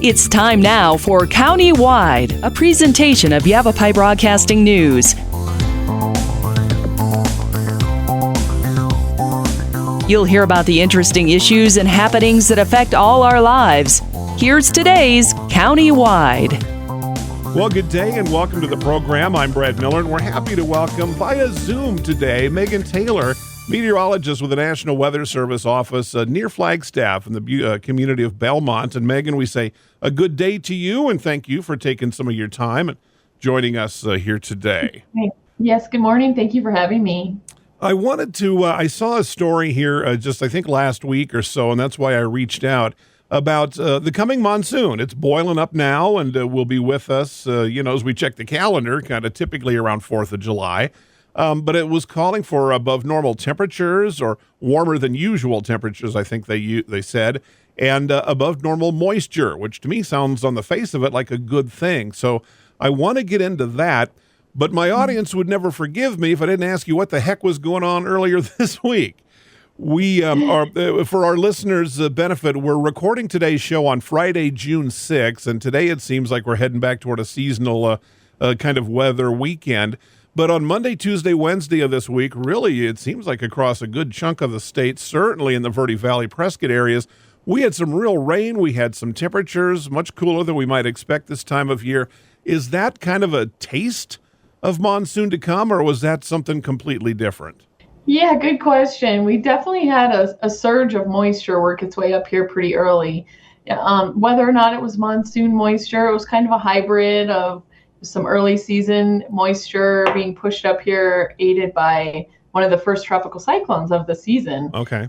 It's time now for County-Wide, a presentation of Yavapai Broadcasting News. You'll hear about the interesting issues and happenings that affect all our lives. Here's today's County-Wide. Well, good day and welcome to the program. I'm Brad Miller, and we're happy to welcome via Zoom today Megan Taylor, meteorologist with the National Weather Service office near Flagstaff in the community of Belmont. And Megan, we say a good day to you, and thank you for taking some of your time and joining us here today. Yes, good morning. Thank you for having me. I wanted to, I saw a story here I think last week or so, and that's why I reached out about the coming monsoon. It's boiling up now and will be with us, as we check the calendar, kind of typically around 4th of July. But it was calling for above normal temperatures or warmer than usual temperatures, I think they said, and above normal moisture, which to me sounds on the face of it like a good thing. So I want to get into that, but my audience would never forgive me if I didn't ask you what the heck was going on earlier this week. We are, for our listeners' benefit, we're recording today's show on Friday, June 6th, and today it seems like we're heading back toward a seasonal kind of weather weekend. But on Monday, Tuesday, Wednesday of this week, really, it seems like across a good chunk of the state, certainly in the Verde Valley, Prescott areas, we had some real rain. We had some temperatures much cooler than we might expect this time of year. Is that kind of a taste of monsoon to come, or was that something completely different? Yeah, good question. We definitely had a surge of moisture work its way up here pretty early. Whether or not it was monsoon moisture, it was kind of a hybrid of some early season moisture being pushed up here, aided by one of the first tropical cyclones of the season. Okay.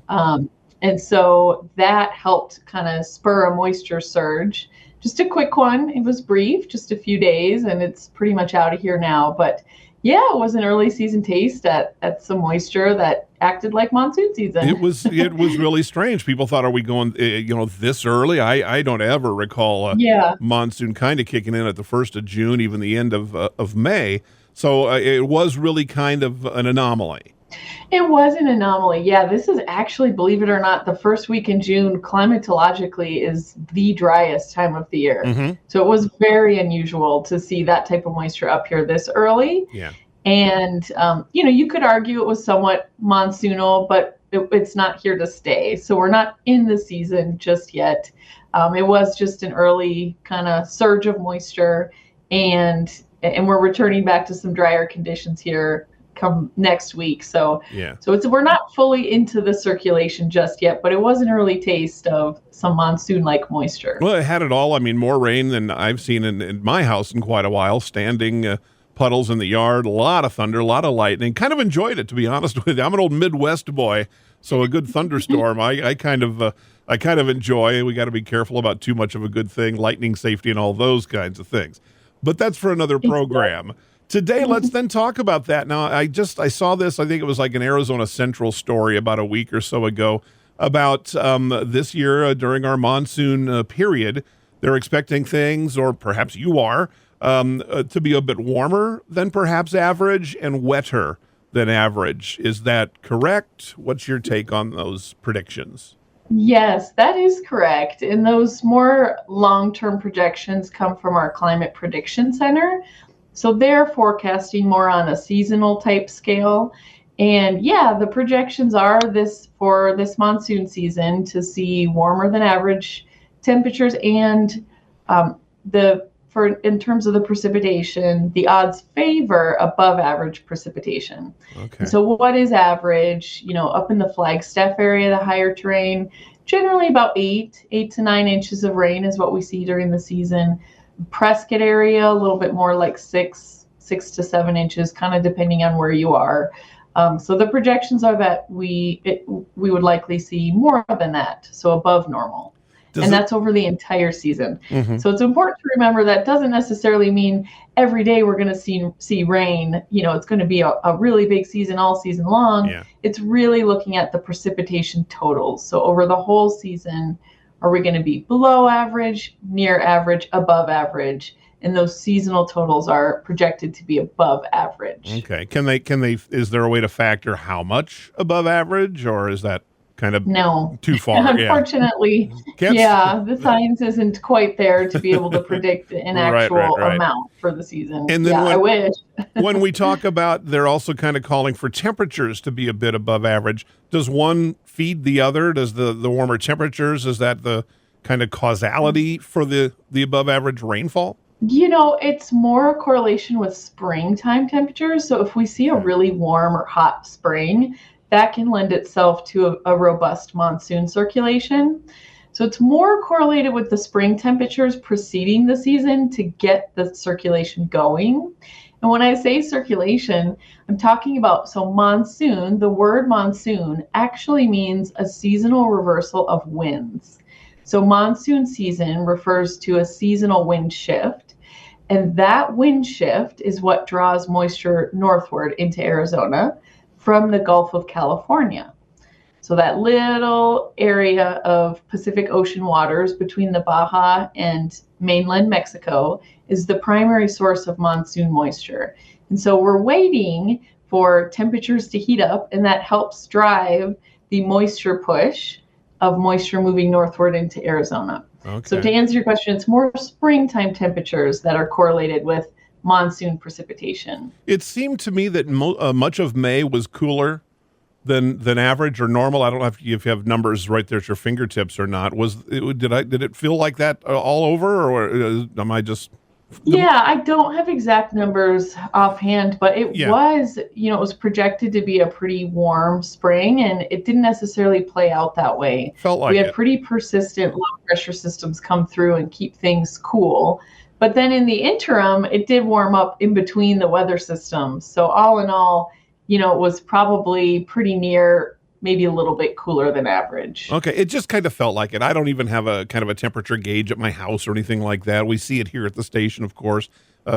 And so that helped kind of spur a moisture surge. Just a quick one. It was brief, just a few days, and it's pretty much out of here now. But yeah, it was an early season taste at some moisture that acted like monsoon season. It was really strange. People thought, are we going, this early? I don't ever recall monsoon kind of kicking in at the 1st of June, even the end of May. So it was really kind of an anomaly. It was an anomaly. Yeah, this is actually, believe it or not, the first week in June climatologically is the driest time of the year. Mm-hmm. So it was very unusual to see that type of moisture up here this early. Yeah. And, you could argue it was somewhat monsoonal, but it's not here to stay. So we're not in the season just yet. It was just an early kind of surge of moisture, and we're returning back to some drier conditions here come next week. So we're not fully into the circulation just yet, but it was an early taste of some monsoon-like moisture. Well, it had it all. I mean, more rain than I've seen in my house in quite a while, standing puddles in the yard, a lot of thunder, a lot of lightning. Kind of enjoyed it, to be honest with you. I'm an old Midwest boy, so a good thunderstorm I kind of enjoy. We got to be careful about too much of a good thing, lightning safety and all those kinds of things. But that's for another program. Today, let's then talk about that. Now, I saw this, I think it was like an Arizona Central story about a week or so ago about this year during our monsoon period, they're expecting things, or perhaps you are, to be a bit warmer than perhaps average and wetter than average. Is that correct? What's your take on those predictions? Yes, that is correct. And those more long-term projections come from our Climate Prediction Center. So they're forecasting more on a seasonal type scale. And the projections are for this monsoon season to see warmer than average temperatures, and in terms of the precipitation, the odds favor above average precipitation. Okay. So what is average? Up in the Flagstaff area, the higher terrain, generally about 8 to 9 inches of rain is what we see during the season. Prescott area, a little bit more like 6 to 7 inches, kind of depending on where you are. So the projections are that we would likely see more than that, so above normal. That's over the entire season. Mm-hmm. So it's important to remember that doesn't necessarily mean every day we're going to see rain. It's going to be a really big season all season long. Yeah. It's really looking at the precipitation totals. So over the whole season, are we going to be below average, near average, above average? And those seasonal totals are projected to be above average. Okay. Can they, is there a way to factor how much above average, or is that kind of No. too far. Unfortunately, the science isn't quite there to be able to predict an actual amount for the season. And then I wish. When we talk about, they're also kind of calling for temperatures to be a bit above average. Does one feed the other? Does the warmer temperatures, is that the kind of causality for the above average rainfall? It's more a correlation with springtime temperatures. So if we see a really warm or hot spring, that can lend itself to a robust monsoon circulation. So it's more correlated with the spring temperatures preceding the season to get the circulation going. And when I say circulation, I'm talking about, monsoon, the word monsoon actually means a seasonal reversal of winds. So monsoon season refers to a seasonal wind shift. And that wind shift is what draws moisture northward into Arizona from the Gulf of California. So that little area of Pacific Ocean waters between the Baja and mainland Mexico is the primary source of monsoon moisture. And so we're waiting for temperatures to heat up, and that helps drive the moisture push of moisture moving northward into Arizona. Okay. So to answer your question, it's more springtime temperatures that are correlated with monsoon precipitation. It seemed to me that much of May was cooler than average or normal. I don't know if you have numbers right there at your fingertips or not. Did it feel like that all over, or am I just? I don't have exact numbers offhand, but it was, it was projected to be a pretty warm spring, and it didn't necessarily play out that way. Felt like we had pretty persistent low pressure systems come through and keep things cool. But then in the interim, it did warm up in between the weather systems. So all in all, it was probably pretty near, maybe a little bit cooler than average. Okay, it just kind of felt like it. I don't even have a kind of a temperature gauge at my house or anything like that. We see it here at the station, of course,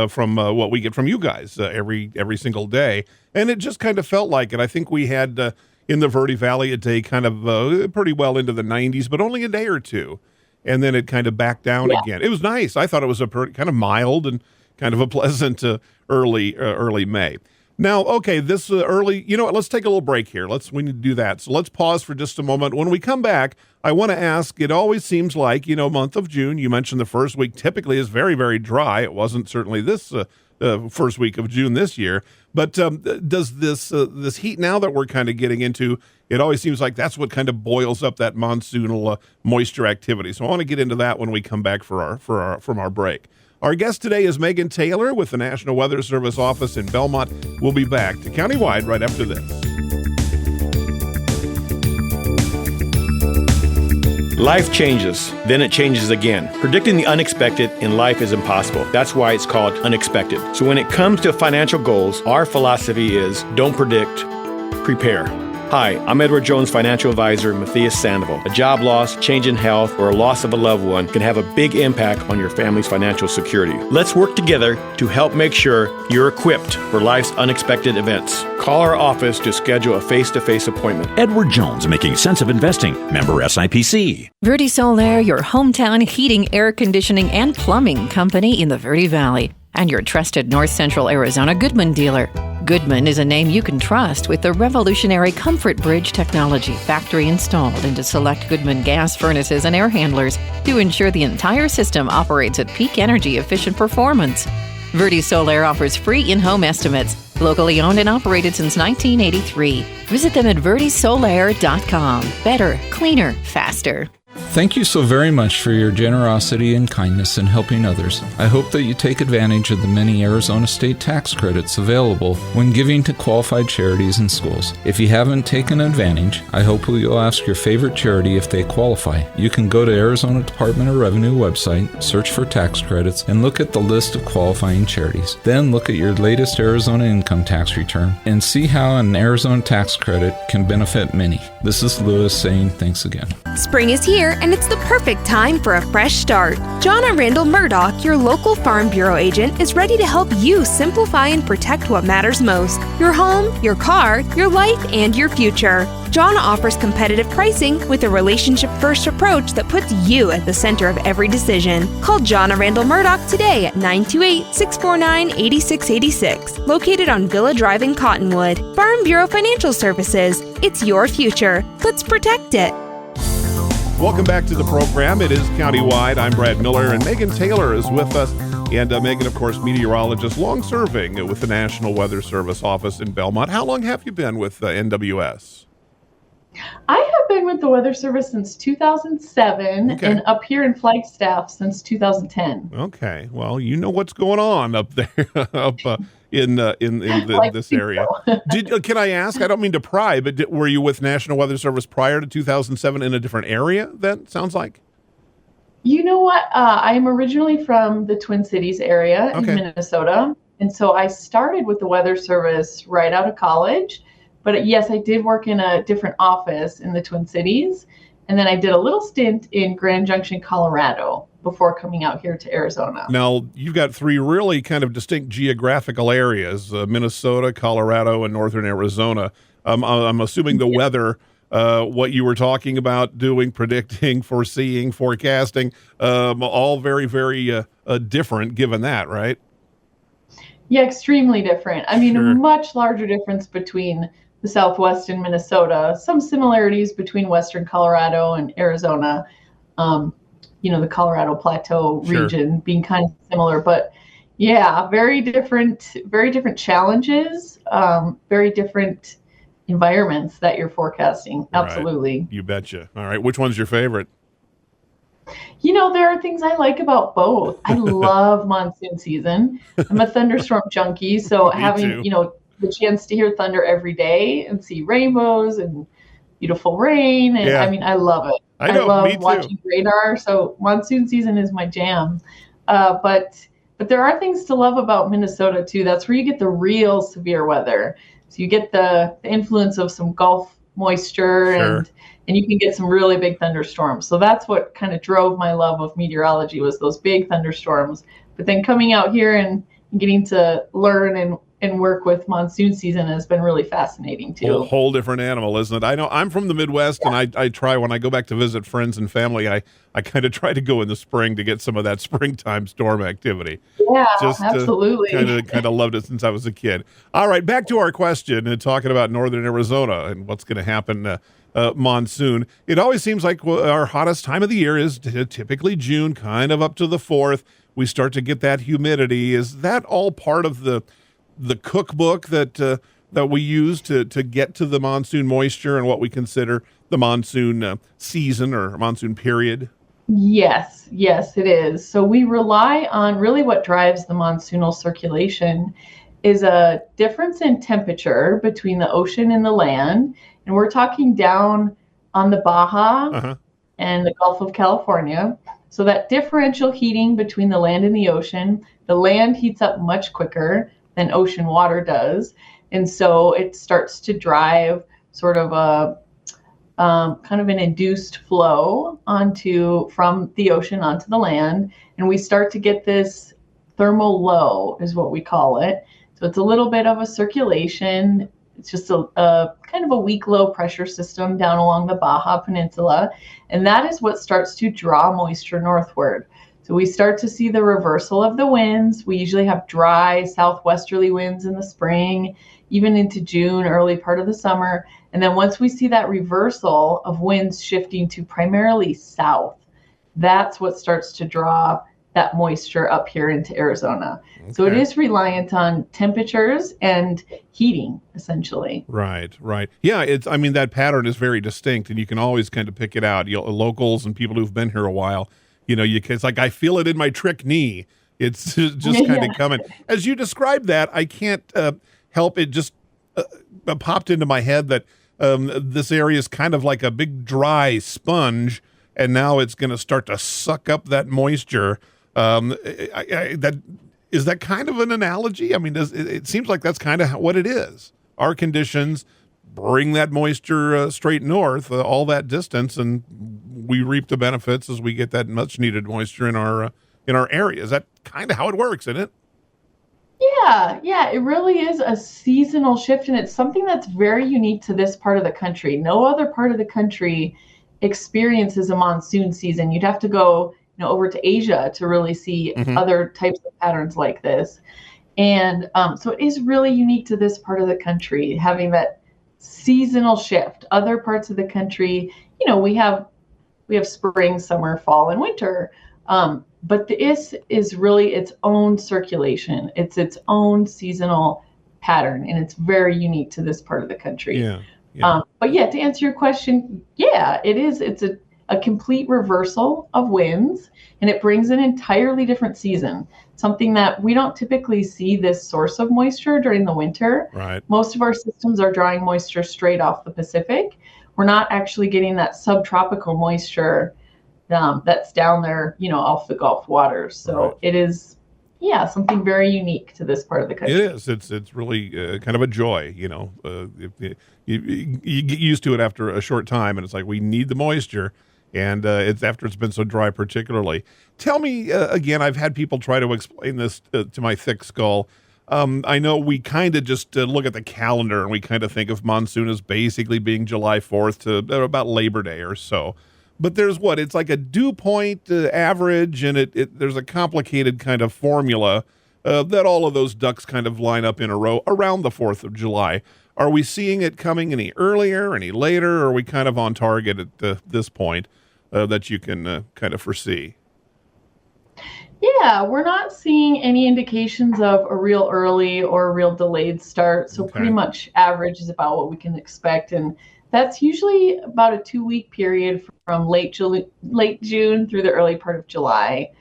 from what we get from you guys every single day. And it just kind of felt like it. I think we had in the Verde Valley a day kind of pretty well into the 90s, but only a day or two. And then it kind of backed down again. It was nice. I thought it was a kind of mild and kind of a pleasant early May. Now, okay, this early, let's take a little break here. We need to do that. So let's pause for just a moment. When we come back, I want to ask, it always seems like, month of June, you mentioned the first week typically is very, very dry. It wasn't certainly this first week of June this year. But does this heat now that we're kind of getting into, it always seems like that's what kind of boils up that monsoonal moisture activity. So I want to get into that when we come back from our break. Our guest today is Megan Taylor with the National Weather Service office in Belmont. We'll be back to Countywide right after this. Life changes, then it changes again. Predicting the unexpected in life is impossible. That's why it's called unexpected. So when it comes to financial goals, our philosophy is don't predict, prepare. Hi, I'm Edward Jones financial advisor Matthias Sandoval. A job loss, change in health, or a loss of a loved one can have a big impact on your family's financial security. Let's work together to help make sure you're equipped for life's unexpected events. Call our office to schedule a face-to-face appointment. Edward Jones, making sense of investing. Member SIPC. Verde Solaire, your hometown heating, air conditioning, and plumbing company in the Verde Valley. And your trusted North Central Arizona Goodman dealer. Goodman is a name you can trust with the revolutionary Comfort Bridge technology factory installed into select Goodman gas furnaces and air handlers to ensure the entire system operates at peak energy efficient performance. Verde Solaire offers free in-home estimates, locally owned and operated since 1983. Visit them at verdesolaire.com. Better, cleaner, faster. Thank you so very much for your generosity and kindness in helping others. I hope that you take advantage of the many Arizona state tax credits available when giving to qualified charities and schools. If you haven't taken advantage, I hope you'll ask your favorite charity if they qualify. You can go to Arizona Department of Revenue website, search for tax credits, and look at the list of qualifying charities. Then look at your latest Arizona income tax return and see how an Arizona tax credit can benefit many. This is Lewis saying thanks again. Spring is here, and it's the perfect time for a fresh start. Jonna Randall Murdoch, your local Farm Bureau agent, is ready to help you simplify and protect what matters most: your home, your car, your life, and your future. Jonna offers competitive pricing with a relationship-first approach that puts you at the center of every decision. Call Jonna Randall Murdoch today at 928-649-8686, located on Villa Drive in Cottonwood. Farm Bureau Financial Services, It's your future. Let's protect it. Welcome back to the program. It is Countywide. I'm Brad Miller, and Megan Taylor is with us. And Megan, of course, meteorologist, long-serving with the National Weather Service office in Belmont. How long have you been with NWS? I have been with the Weather Service since 2007 and up here in Flagstaff since 2010. Okay. Well, you know what's going on up there, in this area. Can I ask? I don't mean to pry, but were you with National Weather Service prior to 2007 in a different area? That sounds like. You know what? I am originally from the Twin Cities area in Minnesota, and so I started with the Weather Service right out of college. But yes, I did work in a different office in the Twin Cities, and then I did a little stint in Grand Junction, Colorado, before coming out here to Arizona. Now, you've got three really kind of distinct geographical areas, Minnesota, Colorado, and northern Arizona. I'm assuming the weather, what you were talking about doing, predicting, foreseeing, forecasting, all very, very different given that, right? Yeah, extremely different. I mean, a much larger difference between the Southwest and Minnesota, some similarities between Western Colorado and Arizona, the Colorado Plateau region being kind of similar, but yeah, very different challenges, very different environments that you're forecasting. Absolutely. Right. You betcha. All right. Which one's your favorite? There are things I like about both. I love monsoon season. I'm a thunderstorm junkie, so having, the chance to hear thunder every day and see rainbows and beautiful rain. And I mean, I love it. I love watching radar. So monsoon season is my jam. But there are things to love about Minnesota too. That's where you get the real severe weather. So you get the influence of some Gulf moisture and you can get some really big thunderstorms. So that's what kind of drove my love of meteorology, was those big thunderstorms. But then coming out here and getting to learn and work with monsoon season has been really fascinating too. A whole different animal, isn't it? I know I'm from the Midwest, and I try, when I go back to visit friends and family, I kind of try to go in the spring to get some of that springtime storm activity. Yeah, absolutely. Kind of loved it since I was a kid. All right, back to our question and talking about northern Arizona and what's going to happen monsoon. It always seems like our hottest time of the year is typically June, kind of up to the 4th. We start to get that humidity. Is that all part of the cookbook that we use to get to the monsoon moisture and what we consider the monsoon season or monsoon period? Yes, it is. So we rely on, really what drives the monsoonal circulation is a difference in temperature between the ocean and the land. And we're talking down on the Baja and the Gulf of California. So that differential heating between the land and the ocean, the land heats up much quicker than ocean water does. And so it starts to drive sort of a kind of an induced flow from the ocean onto the land. And we start to get this thermal low is what we call it. So it's a little bit of a circulation. It's just a kind of a weak low pressure system down along the Baja Peninsula. And that is what starts to draw moisture northward. So we start to see the reversal of the winds. We usually have dry southwesterly winds in the spring, even into June, early part of the summer. And then once we see that reversal of winds shifting to primarily south, that's what starts to draw that moisture up here into Arizona. Okay. So it is reliant on temperatures and heating, essentially. Right. Yeah, that pattern is very distinct, and you can always kind of pick it out. Locals and people who've been here a while, it's like, I feel it in my trick knee. It's just kind of coming. As you described that, I can't help it. Just popped into my head that this area is kind of like a big dry sponge, and now it's going to start to suck up that moisture. Is that kind of an analogy? I mean, it seems like that's kind of what it is. Our conditions bring that moisture straight north, all that distance, and we reap the benefits as we get that much needed moisture in our area. Is that kind of how it works, isn't it? Yeah, it really is a seasonal shift, and it's something that's very unique to this part of the country. No other part of the country experiences a monsoon season. You'd have to go over to Asia to really see other types of patterns like this. And so it is really unique to this part of the country, having that seasonal shift. Other parts of the country, we have spring, summer, fall, and winter. But this is really its own circulation. It's its own seasonal pattern, and it's very unique to this part of the country. But to answer your question, it is. It's a complete reversal of winds, and it brings an entirely different season, something that we don't typically see this source of moisture during the winter. Right. Most of our systems are drawing moisture straight off the Pacific. We're not actually getting that subtropical moisture that's down there, off the Gulf waters. So It is, something very unique to this part of the country. It is. It's really kind of a joy, you get used to it after a short time, and it's like, we need the moisture. And it's after it's been so dry, particularly. Tell me again. I've had people try to explain this to my thick skull. I know we kind of just look at the calendar and we kind of think of monsoon as basically being July 4th to about Labor Day or so. But there's it's like a dew point average, and there's a complicated kind of formula that all of those ducks kind of line up in a row around the 4th of July. Are we seeing it coming any earlier, any later, or are we kind of on target at this point? That you can kind of foresee? Yeah, we're not seeing any indications of a real early or a real delayed start. So pretty much average is about what we can expect. And that's usually about a 2-week period from late June through the early part of July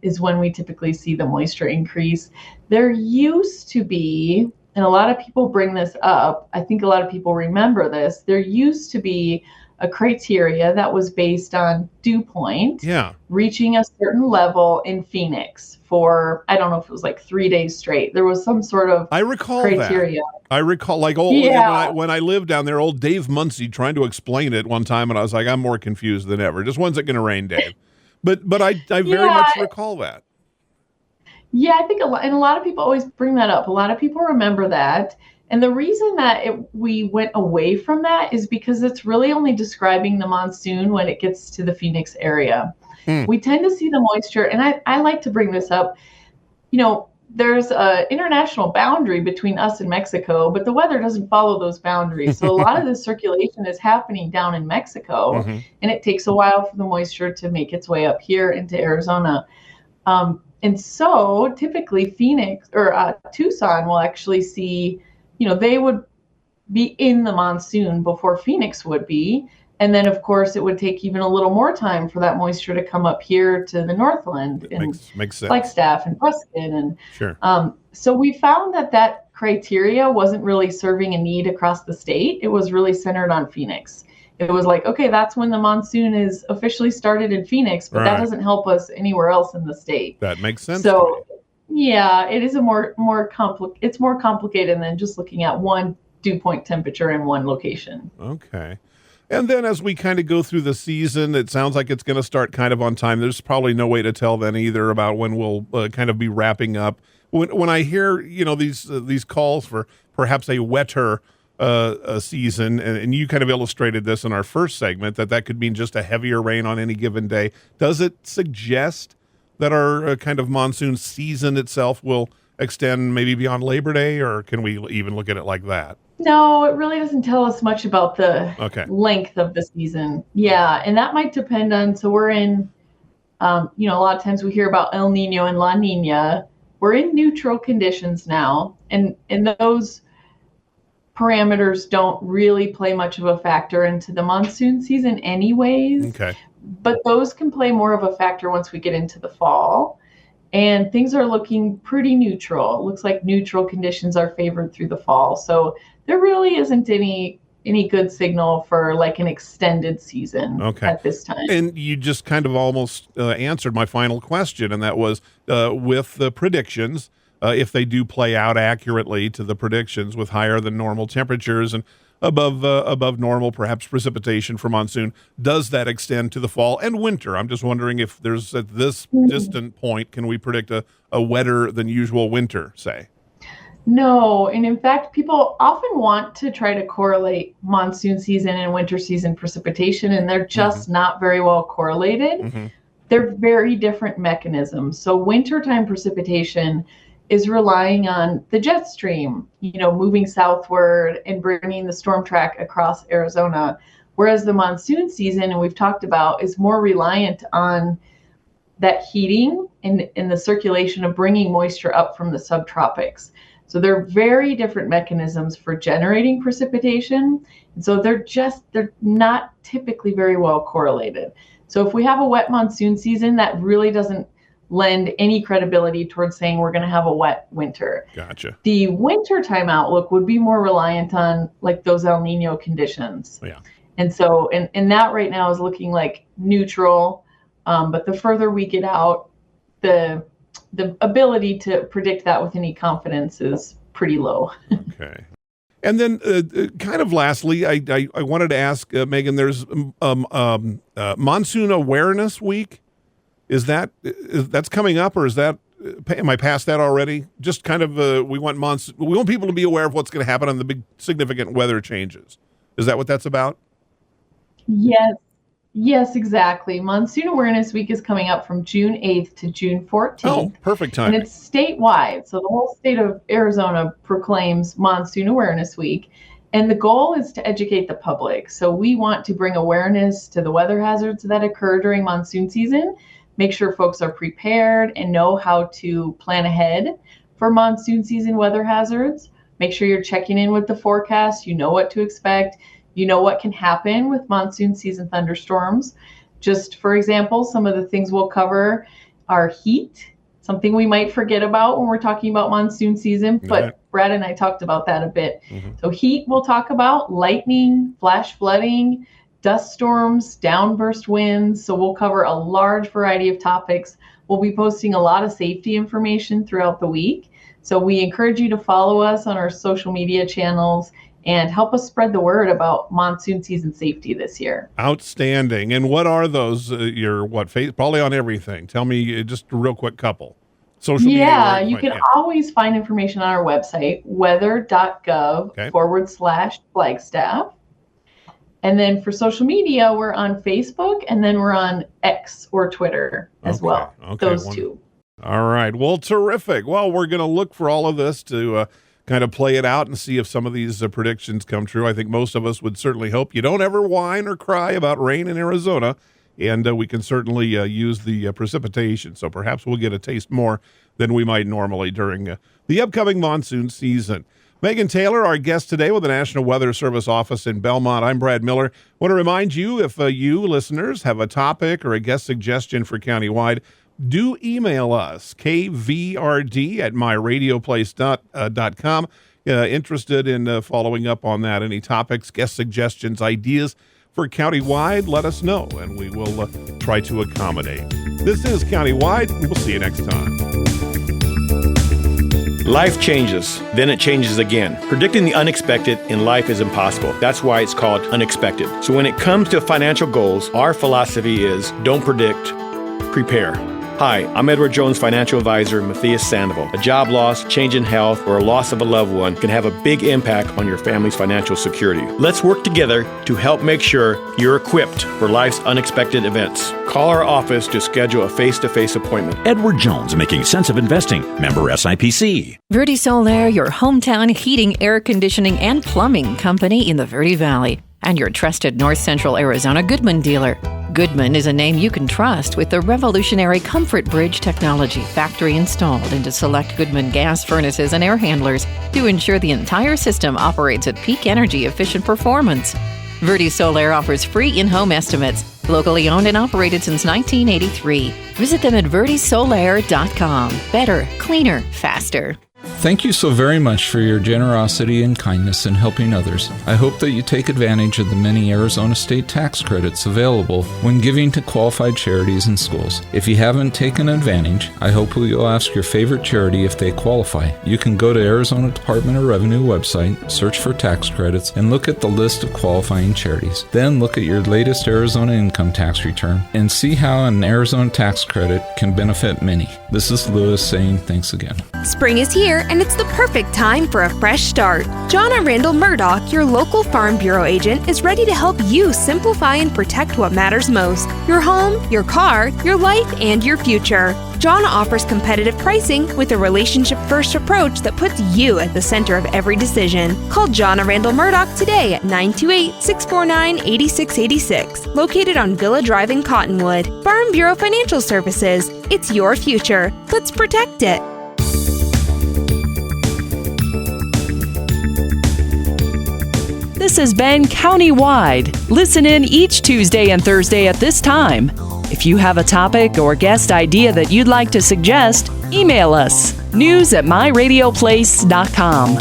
is when we typically see the moisture increase. There used to be, and a lot of people bring this up, I think a lot of people remember this, there used to be a criteria that was based on dew point reaching a certain level in Phoenix for, I don't know if it was like 3 days straight. There was some sort of criteria. I recall when I lived down there, old Dave Muncie trying to explain it one time, and I was like, I'm more confused than ever. Just when's it going to rain, Dave? But I very much recall that. Yeah, I think a lot of people always bring that up. A lot of people remember that. And the reason that we went away from that is because it's really only describing the monsoon when it gets to the Phoenix area. We tend to see the moisture, and I like to bring this up. There's an international boundary between us and Mexico, but the weather doesn't follow those boundaries. So a lot of the circulation is happening down in Mexico, and it takes a while for the moisture to make its way up here into Arizona. And so typically Phoenix or Tucson will actually see, they would be in the monsoon before Phoenix would be. And then, of course, it would take even a little more time for that moisture to come up here to the Northland and makes sense. Flagstaff and Prescott. And sure. So we found that criteria wasn't really serving a need across the state. It was really centered on Phoenix. It was like, okay, that's when the monsoon is officially started in Phoenix, but that doesn't help us anywhere else in the state. That makes sense. So, yeah, it is it's more complicated than just looking at one dew point temperature in one location. Okay. And then as we kind of go through the season, it sounds like it's going to start kind of on time. There's probably no way to tell then either about when we'll kind of be wrapping up. When I hear, these calls for perhaps a wetter season, and you kind of illustrated this in our first segment, that could mean just a heavier rain on any given day. Does it suggest that our kind of monsoon season itself will extend maybe beyond Labor Day, or can we even look at it like that? No, it really doesn't tell us much about the length of the season. Yeah, and that might depend on, so we're in, a lot of times we hear about El Nino and La Nina. We're in neutral conditions now, and those parameters don't really play much of a factor into the monsoon season anyways. Okay. But those can play more of a factor once we get into the fall. And things are looking pretty neutral. It looks like neutral conditions are favored through the fall. So there really isn't any good signal for like an extended season at this time. And you just kind of almost answered my final question, and that was with the predictions, if they do play out accurately to the predictions with higher than normal temperatures and above normal, perhaps precipitation for monsoon, does that extend to the fall and winter? I'm just wondering if there's, at this distant point, can we predict a wetter than usual winter, say? No, and in fact, people often want to try to correlate monsoon season and winter season precipitation, and they're just not very well correlated. They're very different mechanisms. So wintertime precipitation is relying on the jet stream, moving southward and bringing the storm track across Arizona. Whereas the monsoon season, and we've talked about, is more reliant on that heating and the circulation of bringing moisture up from the subtropics. So they're very different mechanisms for generating precipitation. And so they're not typically very well correlated. So if we have a wet monsoon season, that really doesn't lend any credibility towards saying we're going to have a wet winter. Gotcha. The wintertime outlook would be more reliant on like those El Nino conditions. Yeah. And so, and that right now is looking like neutral. But the further we get out, the ability to predict that with any confidence is pretty low. Okay. And then kind of lastly, I wanted to ask, Megan, there's Monsoon Awareness Week. That's coming up, or am I past that already? Just kind of, we want people to be aware of what's going to happen on the big significant weather changes. Is that what that's about? Yes, exactly. Monsoon Awareness Week is coming up from June 8th to June 14th. Oh, perfect time. And it's statewide. So the whole state of Arizona proclaims Monsoon Awareness Week. And the goal is to educate the public. So we want to bring awareness to the weather hazards that occur during monsoon season, make sure folks are prepared and know how to plan ahead for monsoon season weather hazards. Make sure you're checking in with the forecast. You know what to expect. You know what can happen with monsoon season thunderstorms. Just for example, some of the things we'll cover are heat, something we might forget about when we're talking about monsoon season, but Right. Brad and I talked about that a bit. Mm-hmm. So heat we'll talk about, lightning, flash flooding, dust storms, downburst winds. So we'll cover a large variety of topics. We'll be posting a lot of safety information throughout the week. So we encourage you to follow us on our social media channels and help us spread the word about monsoon season safety this year. Outstanding. And what are those? Probably on everything. Tell me just a real quick couple. Social media. Yeah, you can always find information on our website, weather.gov/Flagstaff. And then for social media, we're on Facebook, and then we're on X or Twitter as well. Okay. Those two. All right. Well, terrific. Well, we're going to look for all of this to kind of play it out and see if some of these predictions come true. I think most of us would certainly hope you don't ever whine or cry about rain in Arizona, and we can certainly use the precipitation. So perhaps we'll get a taste more than we might normally during the upcoming monsoon season. Megan Taylor, our guest today with the National Weather Service office in Belmont. I'm Brad Miller. I want to remind you, if you listeners have a topic or a guest suggestion for Countywide, do email us, kvRD@myradioplace.com. Interested in following up on that. Any topics, guest suggestions, ideas for Countywide, let us know, and we will try to accommodate. This is Countywide. We'll see you next time. Life changes, then it changes again. Predicting the unexpected in life is impossible. That's why it's called unexpected. So when it comes to financial goals, our philosophy is don't predict, prepare. Hi, I'm Edward Jones financial advisor Matthias Sandoval. A job loss, change in health, or a loss of a loved one can have a big impact on your family's financial security. Let's work together to help make sure you're equipped for life's unexpected events. Call our office to schedule a face-to-face appointment. Edward Jones, making sense of investing. Member SIPC. Verde Solaire, your hometown heating, air conditioning, and plumbing company in the Verde Valley, and your trusted North Central Arizona Goodman dealer. Goodman is a name you can trust with the revolutionary Comfort Bridge technology factory installed into select Goodman gas furnaces and air handlers to ensure the entire system operates at peak energy efficient performance. Verde Solaire offers free in-home estimates, locally owned and operated since 1983. Visit them at verdesolaire.com. Better, cleaner, faster. Thank you so very much for your generosity and kindness in helping others. I hope that you take advantage of the many Arizona state tax credits available when giving to qualified charities and schools. If you haven't taken advantage, I hope you'll ask your favorite charity if they qualify. You can go to Arizona Department of Revenue website, search for tax credits, and look at the list of qualifying charities. Then look at your latest Arizona income tax return and see how an Arizona tax credit can benefit many. This is Lewis saying thanks again. Spring is here, and it's the perfect time for a fresh start. Jonna Randall Murdoch, your local Farm Bureau agent, is ready to help you simplify and protect what matters most: your home, your car, your life, and your future. Jonna offers competitive pricing with a relationship-first approach that puts you at the center of every decision. Call Jonna Randall Murdoch today at 928-649-8686, located on Villa Drive in Cottonwood. Farm Bureau Financial Services. It's your future. Let's protect it. This has been Countywide. Listen in each Tuesday and Thursday at this time. If you have a topic or guest idea that you'd like to suggest, email us, news@myradioplace.com.